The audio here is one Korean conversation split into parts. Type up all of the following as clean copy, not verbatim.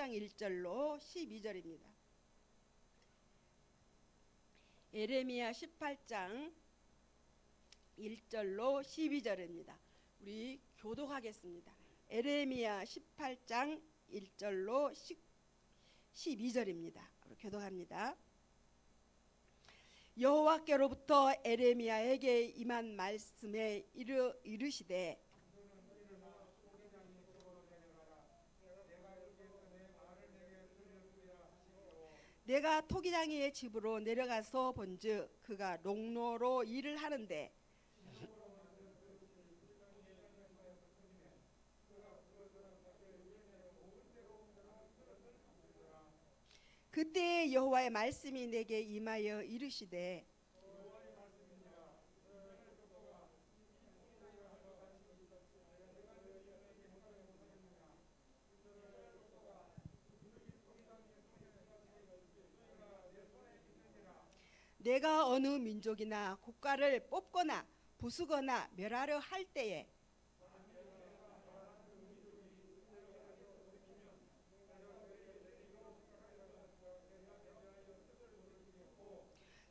18장 1절로 12절입니다. 에레미야 18장 1절로 12절입니다. 우리 교독하겠습니다. 에레미야 18장 1절로 12절입니다. 교독합니다. 여호와께로부터 에레미야에게 임한 말씀에 이르시되 내가 토기장이의 집으로 내려가서 본즉 그가 농로로 일을 하는데 그때 여호와의 말씀이 내게 임하여 이르시되 내가 어느 민족이나 국가를 뽑거나 부수거나 멸하려 할 때에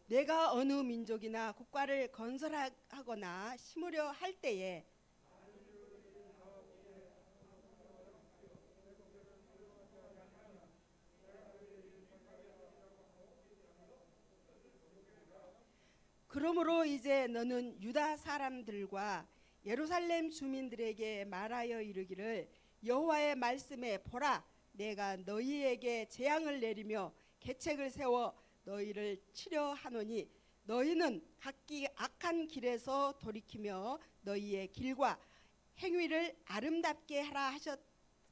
내가 어느 민족이나 국가를 건설하거나 심으려 할 때에 그러므로 이제 너는 유다 사람들과 예루살렘 주민들에게 말하여 이르기를 여호와의 말씀에 보라 내가 너희에게 재앙을 내리며 계책을 세워 너희를 치려 하노니 너희는 각기 악한 길에서 돌이키며 너희의 길과 행위를 아름답게 하라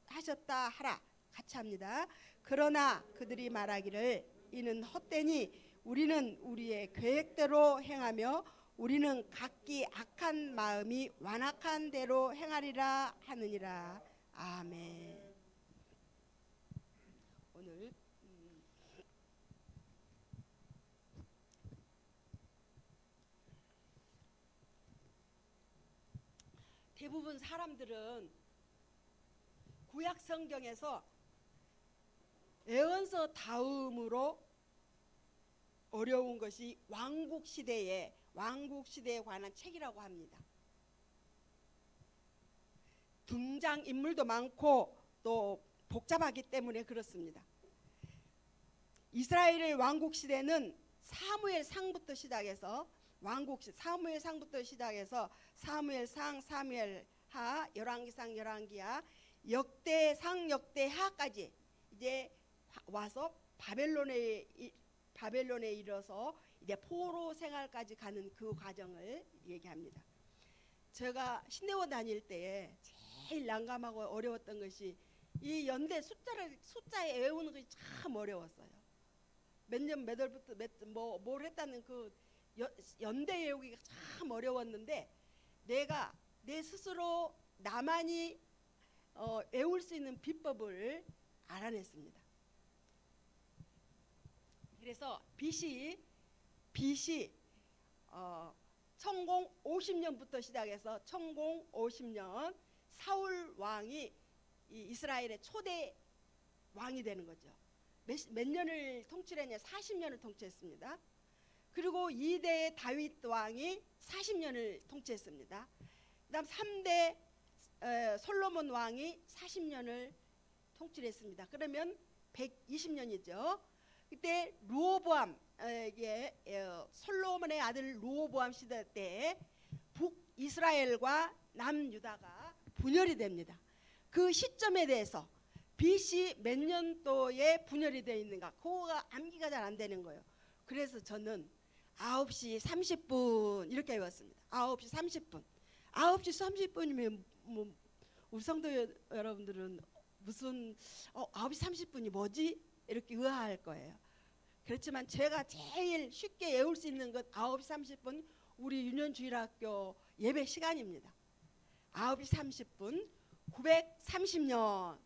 하셨다 하라. 같이 합니다. 그러나 그들이 말하기를 이는 헛되니 우리는 우리의 계획대로 행하며 우리는 각기 악한 마음이 완악한 대로 행하리라 하느니라. 아멘. 오늘 대부분 사람들은 구약 성경에서 예언서 다음으로 어려운 것이 왕국 시대에 관한 책이라고 합니다. 등장 인물도 많고 또 복잡하기 때문에 그렇습니다. 이스라엘의 왕국 시대는 사무엘상부터 시작해서 사무엘상, 사무엘하, 열왕기상, 열왕기하, 역대상, 역대하까지 이제 와서 바벨론에 이르러서 이제 포로 생활까지 가는 그 과정을 얘기합니다. 제가 신대원 다닐 때에 제일 난감하고 어려웠던 것이 이 연대 숫자에 외우는 것이 참 어려웠어요. 몇 년 몇 월부터 뭘 했다는 그 연대 외우기가 참 어려웠는데 내가 내 스스로 나만이 외울 수 있는 비법을 알아냈습니다. 그래서 BC 천공 50년부터 시작해서 천공 50년 사울 왕이 이스라엘의 초대 왕이 되는 거죠. 몇 년을 통치했냐? 40년을 통치했습니다. 그리고 2대 다윗 왕이 40년을 통치했습니다. 그다음 3대 솔로몬 왕이 40년을 통치했습니다. 그러면 120년이죠. 그때 르호보암 솔로몬의 아들 르호보암 시대 때 북이스라엘과 남유다가 분열이 됩니다. 그 시점에 대해서 BC 몇 년도에 분열이 되어 있는가 그거가 암기가 잘 안 되는 거예요. 그래서 저는 9시 30분 이렇게 외웠습니다. 9시 30분. 9시 30분이면 뭐 우리 성도 여러분들은 무슨 9시 30분이 뭐지? 이렇게 의아할 거예요. 그렇지만 제가 제일 쉽게 외울 수 있는 것 9시 30분 우리 유년주일학교 예배 시간입니다. 9시 30분 930년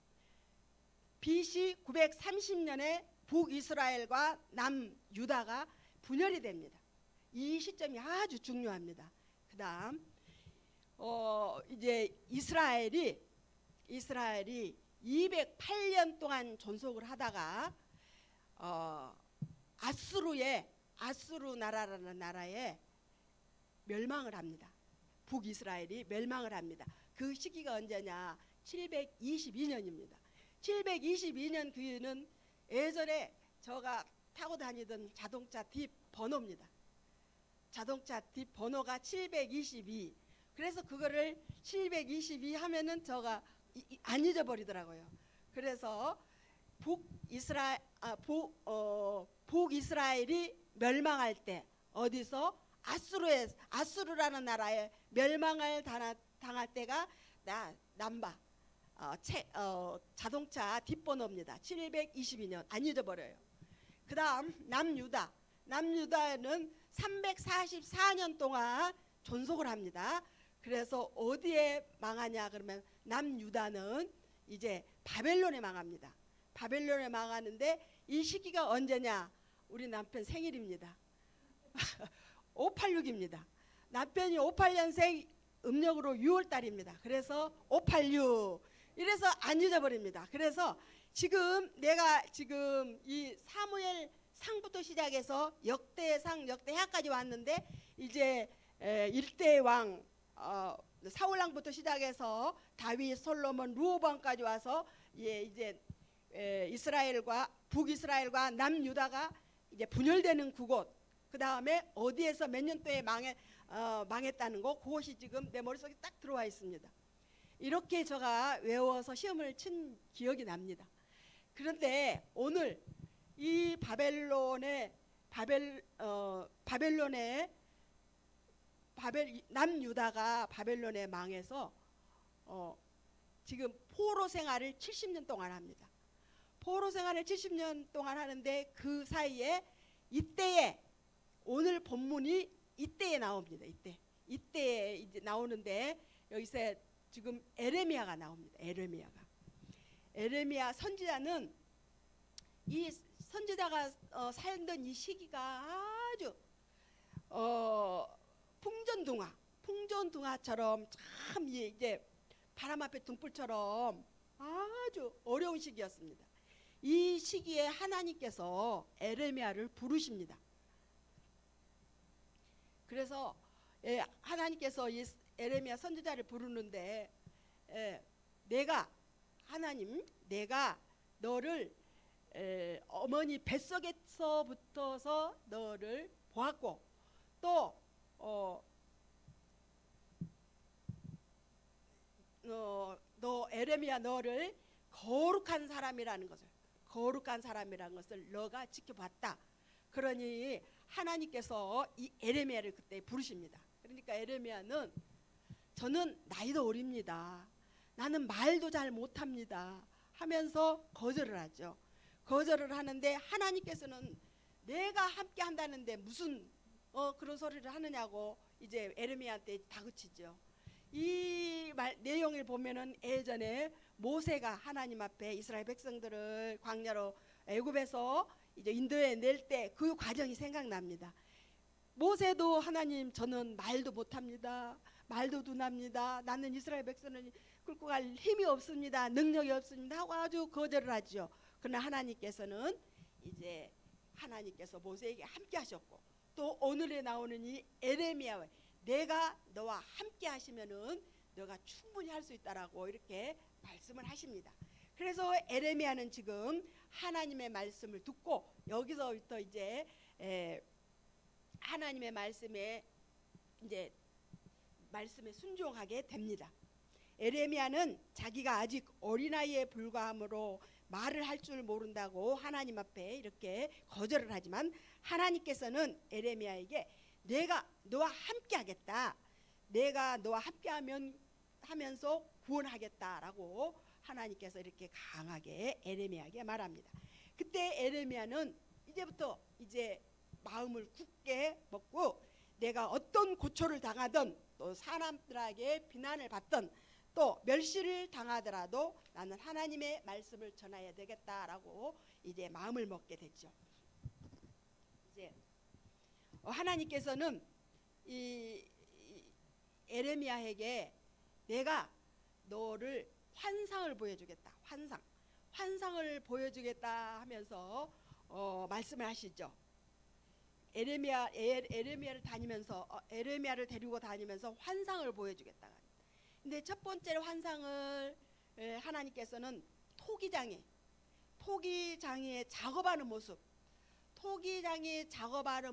BC 930년에 북이스라엘과 남유다가 분열이 됩니다. 이 시점이 아주 중요합니다. 그다음 이제 이스라엘이 208년 동안 존속을 하다가 아수르 나라라는 나라에 멸망을 합니다. 북이스라엘이 멸망을 합니다. 그 시기가 언제냐? 722년입니다. 722년 그는 예전에 제가 타고 다니던 자동차 뒷 번호입니다. 자동차 뒷 번호가 722. 그래서 그거를 722 하면은 제가 안 잊어버리더라고요. 그래서 북이스라엘이 멸망할 때 어디서 아수르라는 나라에 멸망을 당할 때가 남바 자동차 뒷번호입니다. 722년 안 잊어버려요. 그 다음 남유다는 344년 동안 존속을 합니다. 그래서 어디에 망하냐 그러면 남유다는 이제 바벨론에 망합니다. 바벨론에 망하는데 이 시기가 언제냐? 우리 남편 생일입니다. 586입니다. 남편이 58년생 음력으로 6월달입니다. 그래서 586 이래서 안 잊어버립니다. 그래서 내가 지금 이 사무엘 상부터 시작해서 역대하까지 왔는데 이제 1대 왕 사울왕부터 시작해서 다윗, 솔로몬, 루호방까지 와서 이제 북이스라엘과 남유다가 이제 분열되는 그곳, 그 다음에 어디에서 몇 년도에 망했다는 거, 그것이 지금 내 머릿속에 딱 들어와 있습니다. 이렇게 제가 외워서 시험을 친 기억이 납니다. 그런데 오늘 이 남유다가 바벨론에 망해서 지금 포로 생활을 70년 동안 합니다. 포로 생활을 70년 동안 하는데 그 사이에 이때에 오늘 본문이 이때에 나옵니다. 이때에 이제 나오는데 여기서 지금 에레미야가 나옵니다. 에레미야 선지자는 이 선지자가 살던 이 시기가 아주 풍전등화처럼 참 이제 바람 앞에 등불처럼 아주 어려운 시기였습니다. 이 시기에 하나님께서 에레미야를 부르십니다. 그래서 하나님께서 이 에레미야 선지자를 부르는데 내가 너를 어머니 뱃속에서부터서 너를 보았고 또 너 에레미야 너를 거룩한 사람이라는 것을 너가 지켜봤다. 그러니 하나님께서 이 에레미야를 그때 부르십니다. 그러니까 에레미야는 저는 나이도 어립니다. 나는 말도 잘 못합니다. 하면서 거절을 하죠. 거절을 하는데 하나님께서는 내가 함께 한다는데 무슨 그런 소리를 하느냐고 이제 에레미야한테 다그치죠. 이 내용을 보면은 예전에 모세가 하나님 앞에 이스라엘 백성들을 광야로 애굽에서 이제 인도에 낼 때 그 과정이 생각납니다. 모세도 하나님 저는 말도 못합니다. 말도 둔합니다. 나는 이스라엘 백성을 끌고 갈 힘이 없습니다. 능력이 없습니다. 하고 아주 거절을 하죠. 그러나 하나님께서는 이제 모세에게 함께 하셨고 또 오늘에 나오는 이 에레미야와 내가 너와 함께 하시면은 너가 충분히 할 수 있다라고 이렇게 말씀을 하십니다. 그래서 에레미야는 지금 하나님의 말씀을 듣고 여기서부터 이제 하나님의 말씀에 순종하게 됩니다. 에레미야는 자기가 아직 어린아이에 불과하므로 말을 할 줄 모른다고 하나님 앞에 이렇게 거절을 하지만 하나님께서는 에레미야에게 내가 너와 함께 하겠다. 내가 너와 함께 하면서 구원하겠다라고 하나님께서 이렇게 강하게 에레미야에게 말합니다. 그때 에레미야는 이제부터 마음을 굳게 먹고 내가 어떤 고초를 당하든 또 사람들에게 비난을 받든 또 멸시를 당하더라도 나는 하나님의 말씀을 전해야 되겠다라고 이제 마음을 먹게 됐죠. 이제 하나님께서는 이 에레미야에게 내가 너를 환상을 보여주겠다. 환상을 보여주겠다 하면서 말씀을 하시죠. 에레미야를 에레미야를 데리고 다니면서 환상을 보여주겠다. 근데 첫 번째 환상을 하나님께서는 토기장에 작업하는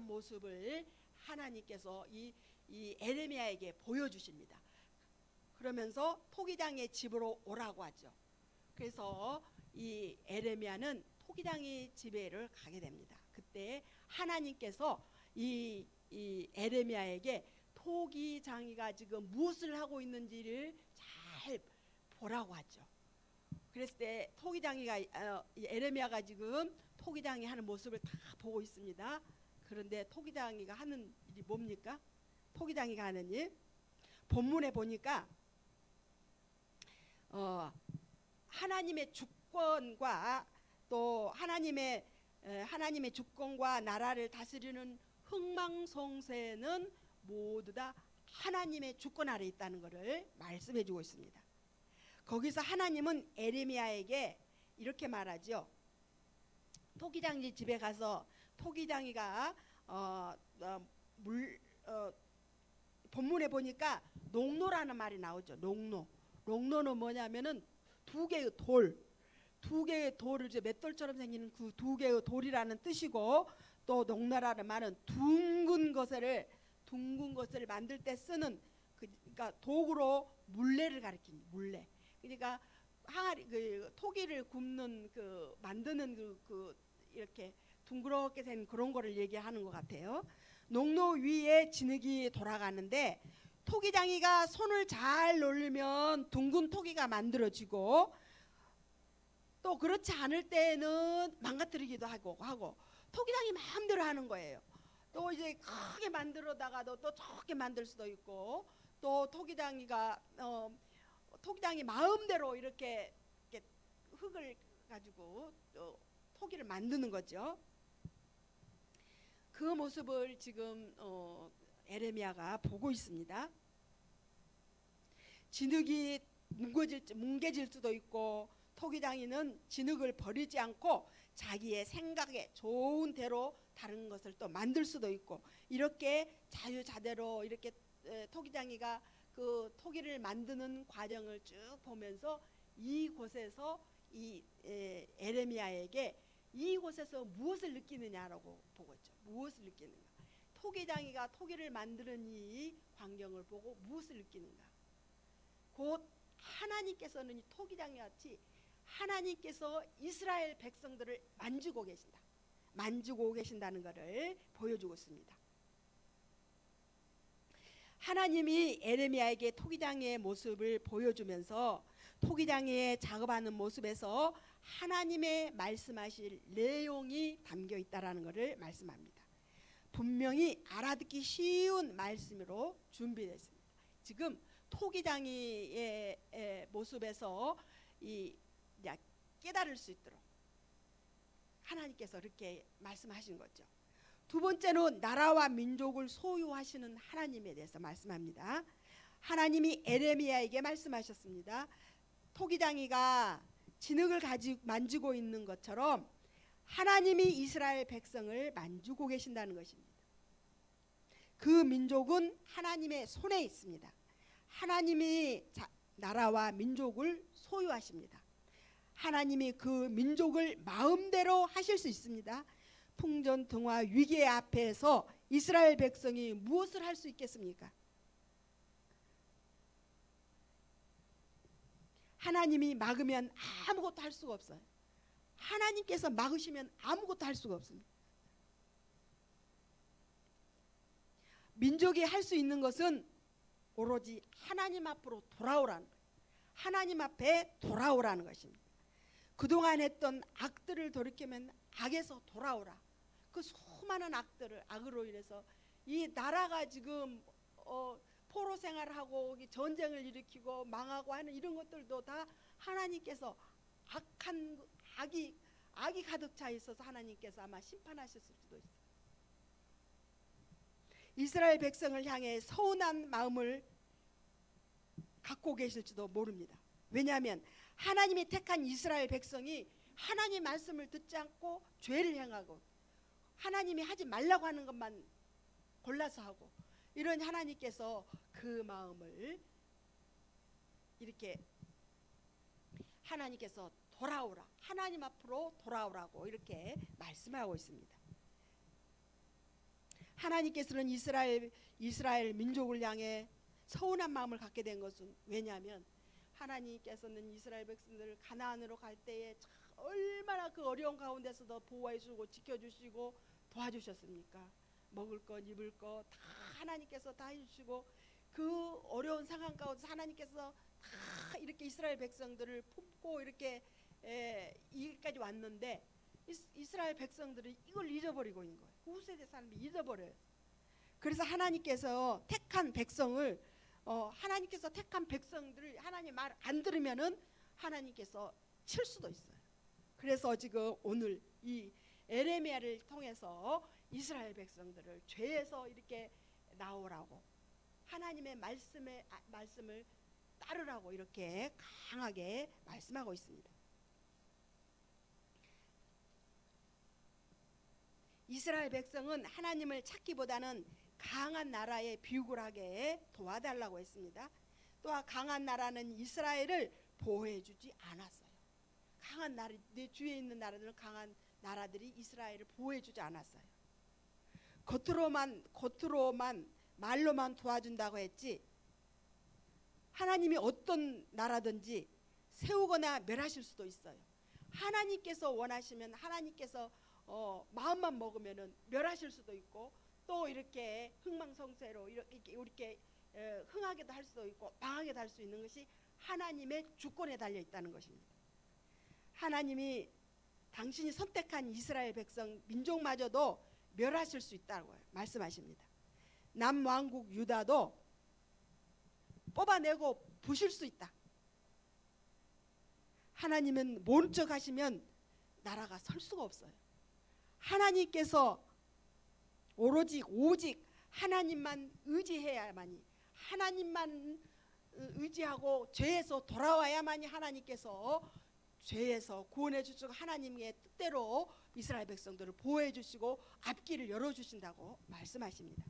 모습을 하나님께서 이 에레미야에게 보여주십니다. 그러면서 토기장의 집으로 오라고 하죠. 그래서 이 에레미야는 토기장의 집에를 가게 됩니다. 그때 하나님께서 이 에레미야에게 토기장이가 지금 무엇을 하고 있는지를 잘 보라고 하죠. 그랬을 때 에레미야가 지금 토기장이 하는 모습을 다 보고 있습니다. 그런데 토기장이가 하는 일이 뭡니까? 토기장이가 하는 일, 본문에 보니까 하나님의 주권과 또 하나님의 주권과 나라를 다스리는 흥망성쇠는 모두 다 하나님의 주권 아래 있다는 것을 말씀해 주고 있습니다. 거기서 하나님은 에레미야에게 이렇게 말하죠. 토기장이 집에 가서 토기장이가 본문에 보니까 농노라는 말이 나오죠. 농노는 뭐냐면은 두 개의 돌을 이제 맷돌처럼 생기는 그 두 개의 돌이라는 뜻이고, 또 농노라는 말은 둥근 것을 만들 때 쓰는 그러니까 도구로 물레를 가리킵니다. 물레. 그러니까 토기를 굽는 만드는 이렇게 둥그렇게 된 그런 거를 얘기하는 것 같아요. 농로 위에 진흙이 돌아가는데 토기장이가 손을 잘 놀리면 둥근 토기가 만들어지고, 또 그렇지 않을 때는 망가뜨리기도 하고 토기장이 마음대로 하는 거예요. 또 이제 크게 만들어다가도 또 적게 만들 수도 있고, 또 토기장이 마음대로 이렇게 흙을 가지고 또 토기를 만드는 거죠. 그 모습을 지금 에레미야가 보고 있습니다. 진흙이 뭉개질 수도 있고, 토기장이는 진흙을 버리지 않고 자기의 생각에 좋은 대로 다른 것을 또 만들 수도 있고, 이렇게 자유자재로 이렇게 토기장이가 그 토기를 만드는 과정을 쭉 보면서 이곳에서 에레미야에게 이곳에서 무엇을 느끼느냐라고 보고 있죠. 무엇을 느끼는가? 토기장이가 토기를 만드는 이 광경을 보고 무엇을 느끼는가? 곧 하나님께서는 이 토기장이 같이 하나님께서 이스라엘 백성들을 만지고 계신다는 것을 보여주고 있습니다. 하나님이 에레미야에게 토기장의 모습을 보여주면서 토기장에 작업하는 모습에서 하나님의 말씀하실 내용이 담겨 있다라는 것을 말씀합니다. 분명히 알아듣기 쉬운 말씀으로 준비됐습니다. 지금 토기장의 모습에서 깨달을 수 있도록 하나님께서 이렇게 말씀하신 거죠. 두 번째는 나라와 민족을 소유하시는 하나님에 대해서 말씀합니다. 하나님이 에레미야에게 말씀하셨습니다. 토기장이가 진흙을 만지고 있는 것처럼 하나님이 이스라엘 백성을 만지고 계신다는 것입니다. 그 민족은 하나님의 손에 있습니다. 하나님이 나라와 민족을 소유하십니다. 하나님이 그 민족을 마음대로 하실 수 있습니다. 풍전등화 위기의 앞에서 이스라엘 백성이 무엇을 할 수 있겠습니까? 하나님이 막으면 아무것도 할 수가 없어요. 하나님께서 막으시면 아무것도 할 수가 없습니다. 민족이 할 수 있는 것은 오로지 하나님 앞으로 돌아오라는 거예요. 하나님 앞에 돌아오라는 것입니다. 그동안 했던 악들을 돌이키면 악에서 돌아오라. 그 수많은 악으로 인해서 이 나라가 지금 포로 생활하고 전쟁을 일으키고 망하고 하는 이런 것들도 다 하나님께서 악이 가득 차 있어서 하나님께서 아마 심판하셨을 수도 있어요. 이스라엘 백성을 향해 서운한 마음을 갖고 계실지도 모릅니다. 왜냐하면 하나님이 택한 이스라엘 백성이 하나님 말씀을 듣지 않고 죄를 행하고 하나님이 하지 말라고 하는 것만 골라서 하고, 이런 하나님께서 그 마음을 이렇게 하나님께서 돌아오라, 하나님 앞으로 돌아오라고 이렇게 말씀하고 있습니다. 하나님께서는 이스라엘 민족을 향해 서운한 마음을 갖게 된 것은 왜냐하면 하나님께서는 이스라엘 백성들을 가나안으로 갈 때에 얼마나 그 어려운 가운데서도 보호해 주고 지켜주시고 도와주셨습니까? 먹을 것 입을 것 다 하나님께서 다 해주시고, 그 어려운 상황 가운데서 하나님께서 다 이렇게 이스라엘 백성들을 품고 이렇게 여기까지 왔는데, 이스라엘 백성들이 이걸 잊어버리고 있는 거예요. 후세대 사람이 잊어버려요. 그래서 하나님께서 택한 백성을 하나님께서 택한 백성들을 하나님 말 안 들으면은 하나님께서 칠 수도 있어요. 그래서 지금 오늘 이 에레미야를 통해서 이스라엘 백성들을 죄에서 이렇게 나오라고, 하나님의 말씀을 따르라고 이렇게 강하게 말씀하고 있습니다. 이스라엘 백성은 하나님을 찾기보다는 강한 나라에 비굴하게 도와달라고 했습니다. 또한 강한 나라는 이스라엘을 보호해주지 않았어요. 강한 나라, 내 주위에 있는 나라들은 강한 나라들이 이스라엘을 보호해주지 않았어요. 겉으로만 말로만 도와준다고 했지, 하나님이 어떤 나라든지 세우거나 멸하실 수도 있어요. 하나님께서 원하시면 하나님께서 마음만 먹으면은 멸하실 수도 있고, 또 이렇게 흥망성쇠로 이렇게 흥하게도 할 수도 있고 망하게도 할 수 있는 것이 하나님의 주권에 달려 있다는 것입니다. 하나님이 당신이 선택한 이스라엘 백성 민족마저도 멸하실 수 있다고 말씀하십니다. 남왕국 유다도 뽑아내고 부실 수 있다. 하나님은 모른 척 하시면 나라가 설 수가 없어요. 하나님께서 오직 하나님만 의지해야만이, 하나님만 의지하고 죄에서 돌아와야만이 하나님께서 죄에서 구원해 주시고 하나님의 뜻대로 이스라엘 백성들을 보호해 주시고 앞길을 열어주신다고 말씀하십니다.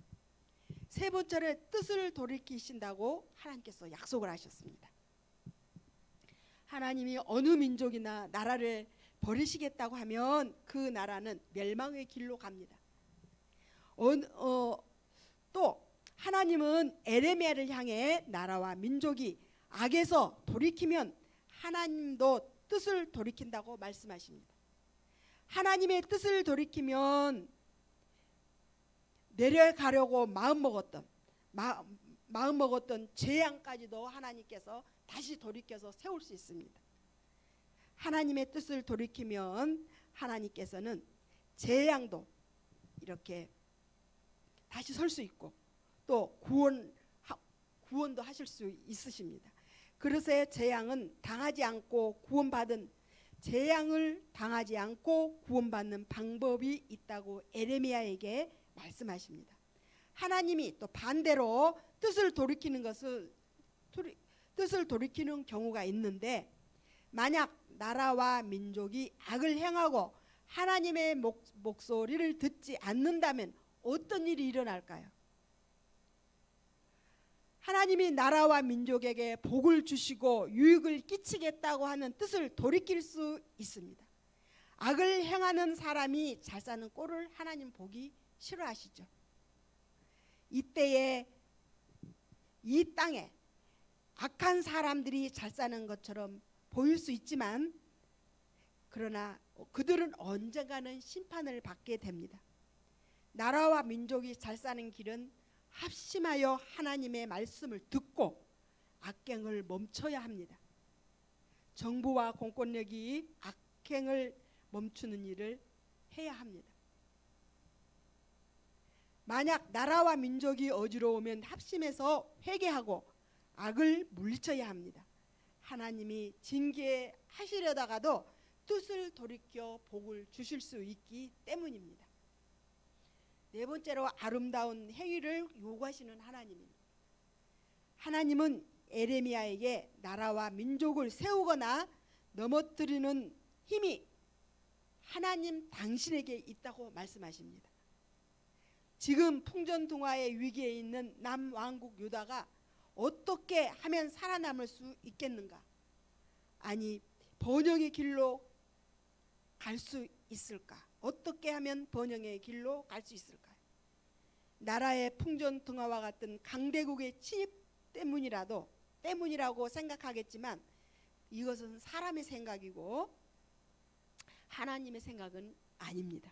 세 번째로 뜻을 돌이키신다고 하나님께서 약속을 하셨습니다. 하나님이 어느 민족이나 나라를 버리시겠다고 하면 그 나라는 멸망의 길로 갑니다. 또 하나님은 에레미야를 향해 나라와 민족이 악에서 돌이키면 하나님도 뜻을 돌이킨다고 말씀하십니다. 하나님의 뜻을 돌이키면 내려가려고 마음먹었던 재앙까지도 하나님께서 다시 돌이켜서 세울 수 있습니다. 하나님의 뜻을 돌이키면 하나님께서는 재앙도 이렇게 다시 설 수 있고 또 구원도 하실 수 있으십니다. 그래서 재앙을 당하지 않고 구원받는 방법이 있다고 에레미야에게 말씀하십니다. 하나님이 또 반대로 뜻을 돌이키는 경우가 있는데, 만약 나라와 민족이 악을 행하고 하나님의 목소리를 듣지 않는다면 어떤 일이 일어날까요? 하나님이 나라와 민족에게 복을 주시고 유익을 끼치겠다고 하는 뜻을 돌이킬 수 있습니다. 악을 행하는 사람이 잘 사는 꼴을 하나님 보기 싫어하시죠. 이때에 이 땅에 악한 사람들이 잘 사는 것처럼 보일 수 있지만, 그러나 그들은 언젠가는 심판을 받게 됩니다. 나라와 민족이 잘 사는 길은 합심하여 하나님의 말씀을 듣고 악행을 멈춰야 합니다. 정부와 공권력이 악행을 멈추는 일을 해야 합니다. 만약 나라와 민족이 어지러우면 합심해서 회개하고 악을 물리쳐야 합니다. 하나님이 징계하시려다가도 뜻을 돌이켜 복을 주실 수 있기 때문입니다. 네 번째로 아름다운 행위를 요구하시는 하나님입니다. 하나님은 에레미야에게 나라와 민족을 세우거나 넘어뜨리는 힘이 하나님 당신에게 있다고 말씀하십니다. 지금 풍전등화의 위기에 있는 남왕국 유다가 어떻게 하면 살아남을 수 있겠는가? 아니, 번영의 길로 갈 수 있을까? 어떻게 하면 번영의 길로 갈 수 있을까? 나라의 풍전등화와 같은 강대국의 침입 때문이라고 생각하겠지만 이것은 사람의 생각이고 하나님의 생각은 아닙니다.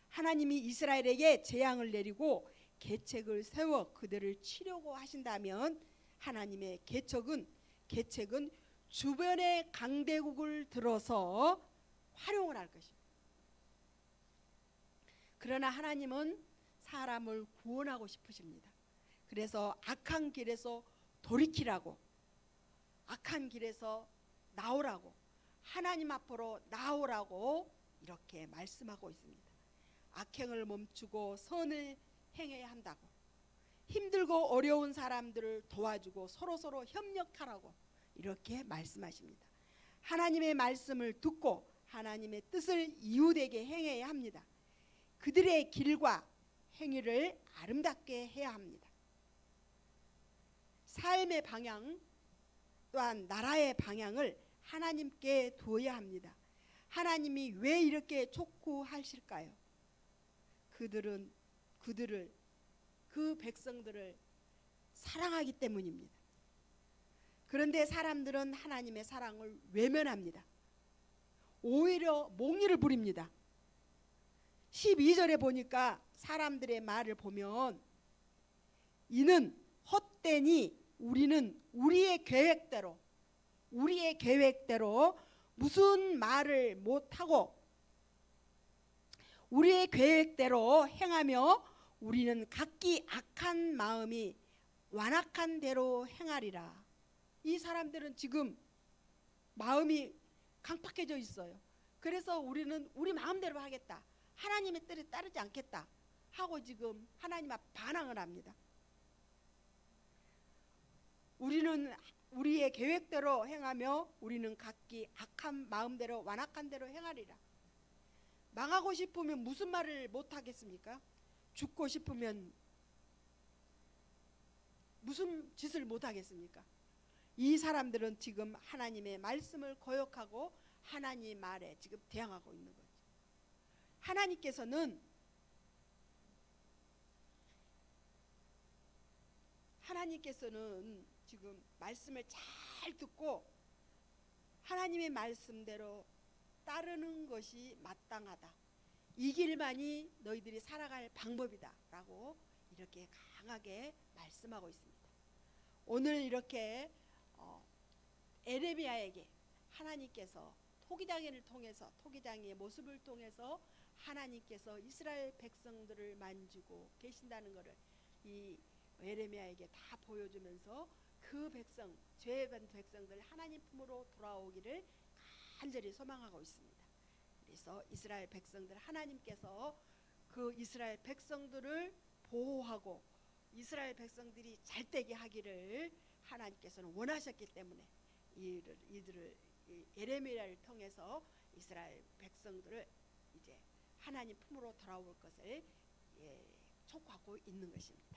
하나님이 이스라엘에게 재앙을 내리고 계책을 세워 그들을 치려고 하신다면 하나님의 계책은 주변의 강대국을 들어서 활용을 할 것입니다. 그러나 하나님은 사람을 구원하고 싶으십니다. 그래서 악한 길에서 돌이키라고, 악한 길에서 나오라고, 하나님 앞으로 나오라고 이렇게 말씀하고 있습니다. 악행을 멈추고 선을 행해야 한다고, 힘들고 어려운 사람들을 도와주고 서로서로 협력하라고 이렇게 말씀하십니다. 하나님의 말씀을 듣고 하나님의 뜻을 이웃에게 행해야 합니다. 그들의 길과 행위를 아름답게 해야 합니다. 삶의 방향 또한 나라의 방향을 하나님께 두어야 합니다. 하나님이 왜 이렇게 촉구하실까요? 그 백성들을 사랑하기 때문입니다. 그런데 사람들은 하나님의 사랑을 외면합니다. 오히려 몽리를 부립니다. 12절에 보니까 사람들의 말을 보면 이는 헛되니 우리는 우리의 계획대로 무슨 말을 못하고 우리의 계획대로 행하며 우리는 각기 악한 마음이 완악한 대로 행하리라. 이 사람들은 지금 마음이 강팍해져 있어요. 그래서 우리는 우리 마음대로 하겠다, 하나님의 뜻에 따르지 않겠다 하고 지금 하나님 앞 반항을 합니다. 우리는 우리의 계획대로 행하며 우리는 각기 악한 마음대로 완악한 대로 행하리라. 망하고 싶으면 무슨 말을 못하겠습니까? 죽고 싶으면 무슨 짓을 못하겠습니까? 이 사람들은 지금 하나님의 말씀을 거역하고 하나님 말에 지금 대항하고 있는 거죠. 하나님께서는 지금 말씀을 잘 듣고 하나님의 말씀대로 따르는 것이 마땅하다, 이 길만이 너희들이 살아갈 방법이다 라고 이렇게 강하게 말씀하고 있습니다. 오늘 이렇게 에레미야에게 하나님께서 토기장이를 통해서, 토기장이의 모습을 통해서 하나님께서 이스라엘 백성들을 만지고 계신다는 것을 이 에레미야에게 다 보여주면서 그 백성, 죄된 백성들 하나님 품으로 돌아오기를 간절히 소망하고 있습니다. 그래서 이스라엘 백성들, 하나님께서 그 이스라엘 백성들을 보호하고 이스라엘 백성들이 잘되게 하기를 하나님께서는 원하셨기 때문에 이들을 에레미야를 통해서 이스라엘 백성들을 이제 하나님 품으로 돌아올 것을 촉구하고 있는 것입니다.